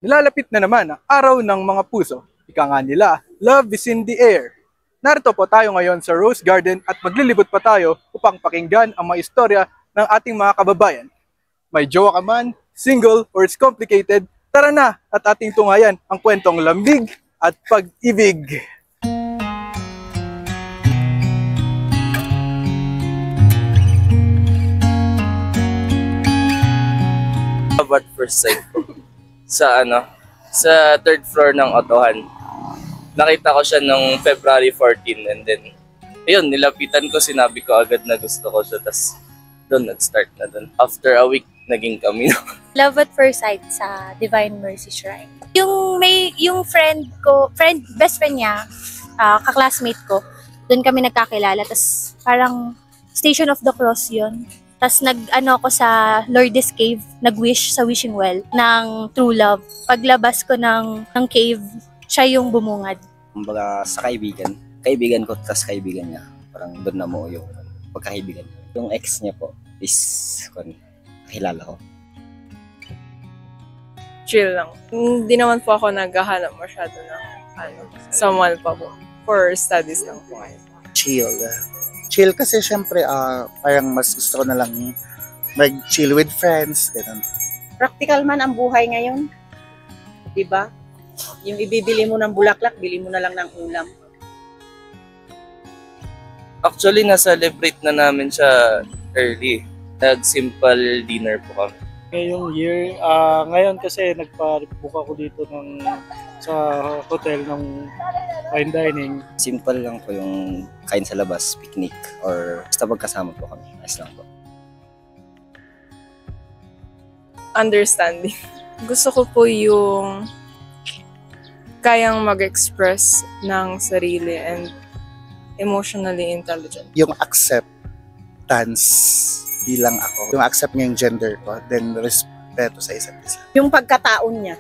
Nilalapit na naman ang araw ng mga puso. Ika nga nila, love is in the air. Narito po tayo ngayon sa Rose Garden at maglilibot pa tayo upang pakinggan ang mga istorya ng ating mga kababayan. May jowa ka man, single, or it's complicated, tara na at ating tungayan ang kwentong lambig at pag-ibig. Love at first sight ko. Sa third floor ng Otohan. Nakita ko siya nung February 14 and then, ayun, nilapitan ko, sinabi ko agad na gusto ko siya. Tapos doon, nag-start na doon. After a week, naging kami. Love at first sight sa Divine Mercy Shrine. Yung best friend niya, kaklasmate ko, doon kami nagkakilala. Tapos parang Station of the Cross yun. Tapos ako sa Lourdes Cave, nag-wish sa wishing well ng true love. Paglabas ko ng cave, siya yung bumungad. Kumbaga sa kaibigan ko, tas kaibigan niya. Parang doon na mo yung pagkakaibigan. Yung ex niya po is, nakilala ko. Chill lang. Hindi naman po ako naghahanap masyado ng someone pa po. For studies lang po. Chill kasi syempre parang mas gusto ko na lang mag-chill with friends, ganun. Practical man ang buhay ngayon. 'Di ba? Yung ibibili mo ng bulaklak, bili mo na lang ng ulam. Actually, na-celebrate na namin siya early. Nag-simple dinner po kami. Ngayong year, ngayon kasi nagpa-book ako dito sa hotel ng fine dining. Simple lang po yung kain sa labas, picnic, or basta magkasama po kami. Ayos lang po. Understanding. Gusto ko po yung kayang mag-express ng sarili and emotionally intelligent. Yung acceptance bilang ako. Yung accept niya yung gender ko, then respeto sa isa't isa. Yung pagkataon niya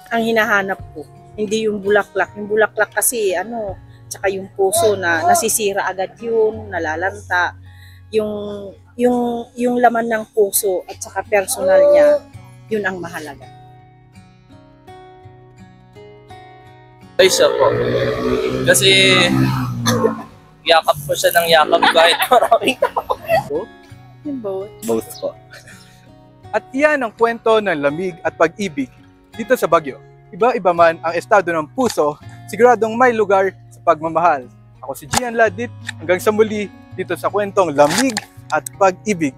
ang hinahanap ko. Hindi yung bulaklak. Yung bulaklak kasi tsaka yung puso na nasisira agad yun, nalalanta. Yung laman ng puso at saka personal niya, yun ang mahalaga. Ay siya po. Kasi yakap ko siya ng yakap kahit maraming Both po. At iyan ang kwento ng lamig at pag-ibig dito sa Baguio. Iba-iba man ang estado ng puso, siguradong may lugar sa pagmamahal. Ako si Gian Ladit, hanggang sa muli dito sa kwentong lamig at pag-ibig.